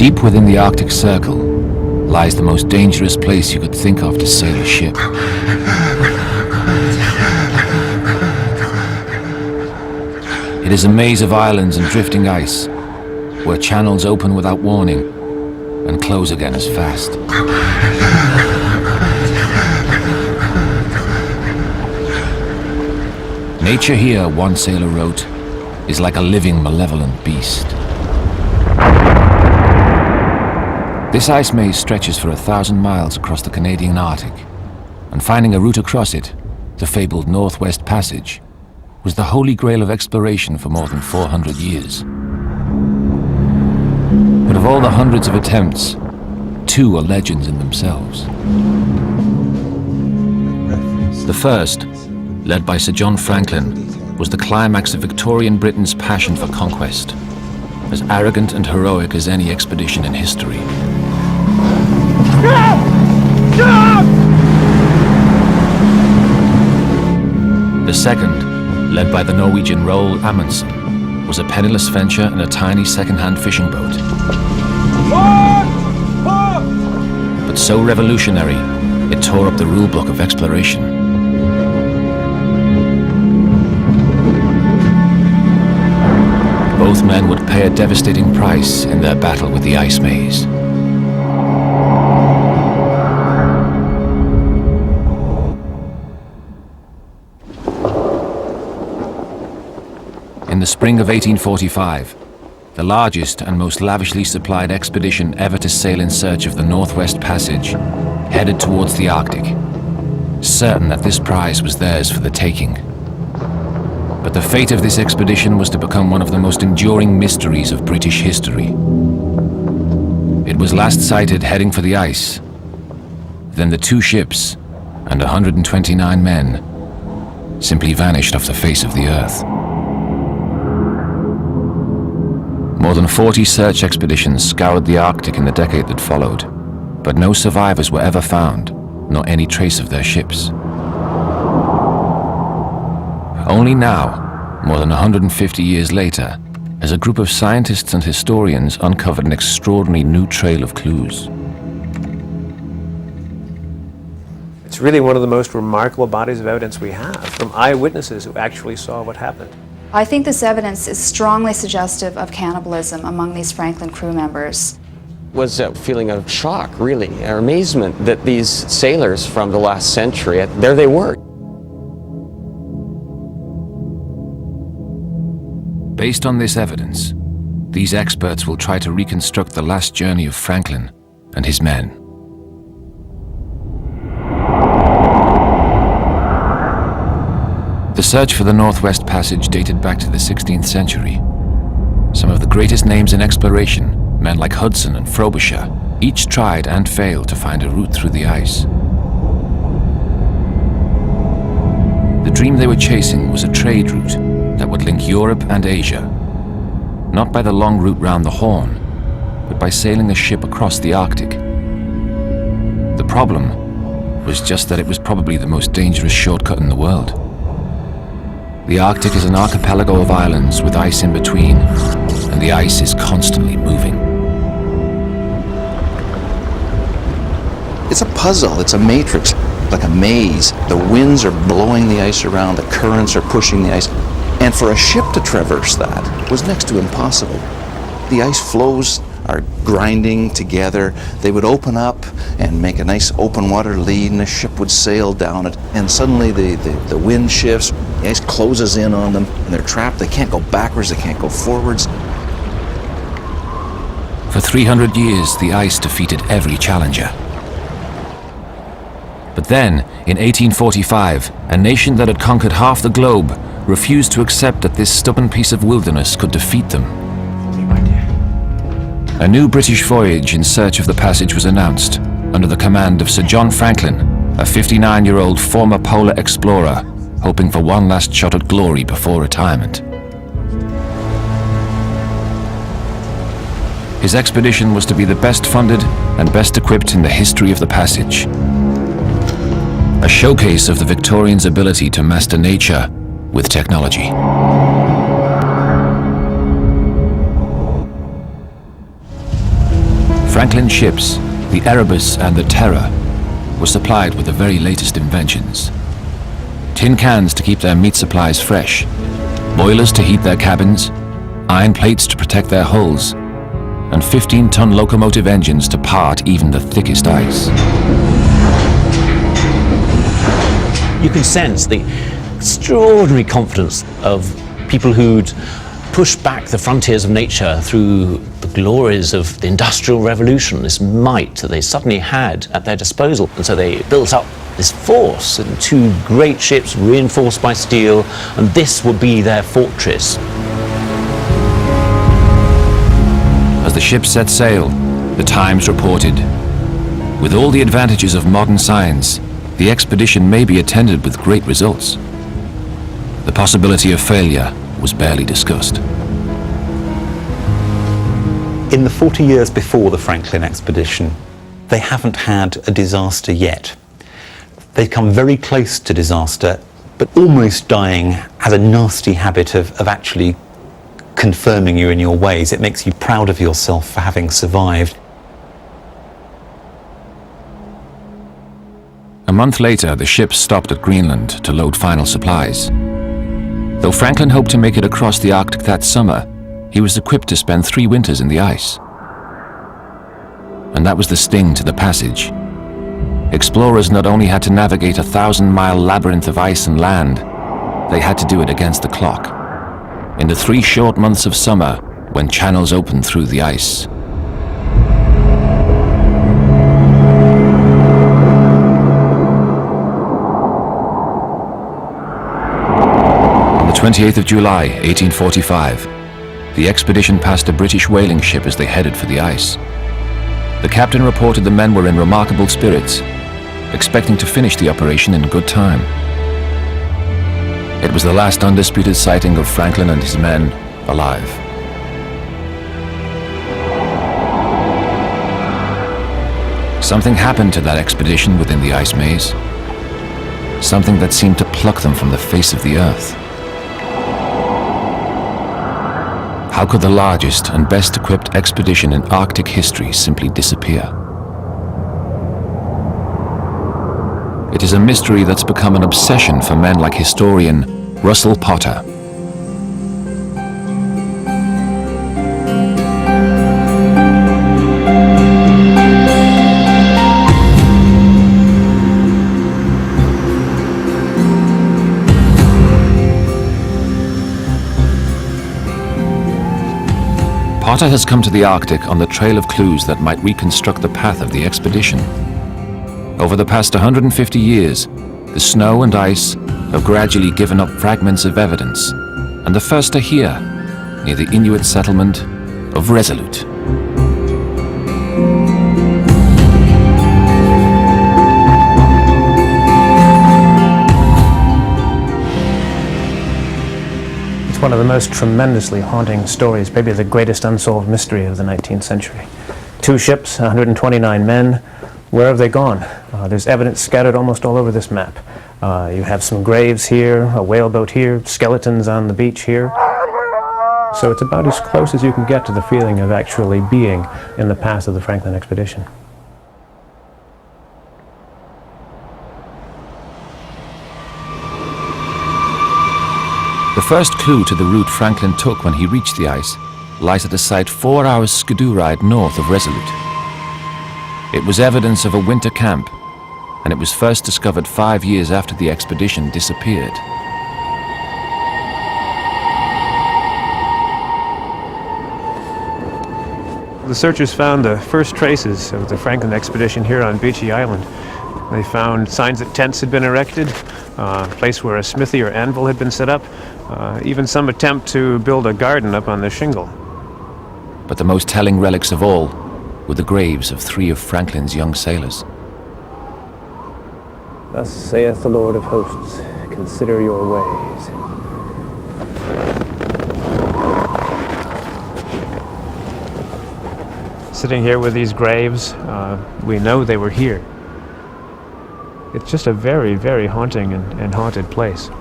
Deep within the Arctic Circle lies the most dangerous place you could think of to sail a ship. It is a maze of islands and drifting ice, where channels open without warning and close again as fast. Nature here, one sailor wrote, is like a living, malevolent beast. This ice maze stretches for 1,000 miles across the Canadian Arctic, and finding a route across it, the fabled Northwest Passage, was the holy grail of exploration for more than 400 years. But of all the hundreds of attempts, 2 are legends in themselves. The first, led by Sir John Franklin, was the climax of Victorian Britain's passion for conquest, as arrogant and heroic as any expedition in history. The second, led by the Norwegian Roald Amundsen, was a penniless venture in a tiny second-hand fishing boat. But so revolutionary, it tore up the rulebook of exploration. Both men would pay a devastating price in their battle with the ice maze. In the spring of 1845, the largest and most lavishly supplied expedition ever to sail in search of the Northwest Passage headed towards the Arctic, certain that this prize was theirs for the taking. But the fate of this expedition was to become one of the most enduring mysteries of British history. It was last sighted heading for the ice. Then the 2 ships and 129 men simply vanished off the face of the earth. More than 40 search expeditions scoured the Arctic in the decade that followed, but no survivors were ever found, nor any trace of their ships. Only now, more than 150 years later, has a group of scientists and historians uncovered an extraordinary new trail of clues. It's really one of the most remarkable bodies of evidence we have from eyewitnesses who actually saw what happened. I think this evidence is strongly suggestive of cannibalism among these Franklin crew members. Was a feeling of shock, really, or amazement that these sailors from the last century, there they were. Based on this evidence, these experts will try to reconstruct the last journey of Franklin and his men. The search for the Northwest Passage dated back to the 16th century. Some of the greatest names in exploration, men like Hudson and Frobisher, each tried and failed to find a route through the ice. The dream they were chasing was a trade route that would link Europe and Asia, not by the long route round the Horn, but by sailing a ship across the Arctic. The problem was just that it was probably the most dangerous shortcut in the world. The Arctic is an archipelago of islands with ice in between, and the ice is constantly moving. It's a puzzle, it's a matrix, like a maze. The winds are blowing the ice around, the currents are pushing the ice. And for a ship to traverse that was next to impossible. The ice floes are grinding together. They would open up and make a nice open water lead, and the ship would sail down it. And suddenly the wind shifts, the ice closes in on them, and they're trapped. They can't go backwards, they can't go forwards. For 300 years, the ice defeated every challenger. But then, in 1845, a nation that had conquered half the globe refused to accept that this stubborn piece of wilderness could defeat them. A new British voyage in search of the passage was announced, under the command of Sir John Franklin, a 59-year-old former polar explorer, hoping for one last shot at glory before retirement. His expedition was to be the best funded and best equipped in the history of the passage. A showcase of the Victorians' ability to master nature with technology. Franklin ships, the Erebus and the Terror, were supplied with the very latest inventions. Tin cans to keep their meat supplies fresh, boilers to heat their cabins, iron plates to protect their hulls, and 15-ton locomotive engines to part even the thickest ice. You can sense the extraordinary confidence of people who'd pushed back the frontiers of nature through the glories of the Industrial Revolution, this might that they suddenly had at their disposal. And so they built up this force and 2 great ships reinforced by steel, and this would be their fortress. As the ship set sail, the Times reported, "With all the advantages of modern science, the expedition may be attended with great results." The possibility of failure was barely discussed. In the 40 years before the Franklin expedition, they haven't had a disaster yet. They've come very close to disaster, but almost dying has a nasty habit of actually confirming you in your ways. It makes you proud of yourself for having survived. A month later, the ship stopped at Greenland to load final supplies. Though Franklin hoped to make it across the Arctic that summer, he was equipped to spend 3 winters in the ice. And that was the sting to the passage. Explorers not only had to navigate a 1,000-mile labyrinth of ice and land, they had to do it against the clock, in the 3 short months of summer when channels opened through the ice. On the 28th of July, 1845, the expedition passed a British whaling ship as they headed for the ice. The captain reported the men were in remarkable spirits, expecting to finish the operation in good time. It was the last undisputed sighting of Franklin and his men alive. Something happened to that expedition within the ice maze. Something that seemed to pluck them from the face of the earth. How could the largest and best equipped expedition in Arctic history simply disappear? It is a mystery that's become an obsession for men like historian Russell Potter. Potter has come to the Arctic on the trail of clues that might reconstruct the path of the expedition. Over the past 150 years, the snow and ice have gradually given up fragments of evidence, and the first are here, near the Inuit settlement of Resolute. It's one of the most tremendously haunting stories, maybe the greatest unsolved mystery of the 19th century. 2 ships, 129 men. Where have they gone? There's evidence scattered almost all over this map. You have some graves here, a whaleboat here, skeletons on the beach here. So it's about as close as you can get to the feeling of actually being in the path of the Franklin expedition. The first clue to the route Franklin took when he reached the ice lies at a site 4 hours skidoo ride north of Resolute. It was evidence of a winter camp, and it was first discovered 5 years after the expedition disappeared. The searchers found the first traces of the Franklin expedition here on Beechey Island. They found signs that tents had been erected, a place where a smithy or anvil had been set up, even some attempt to build a garden up on the shingle. But the most telling relics of all were the graves of 3 of Franklin's young sailors. Thus saith the Lord of hosts, consider your ways. Sitting here with these graves, we know they were here. It's just a very, very haunting and haunted place.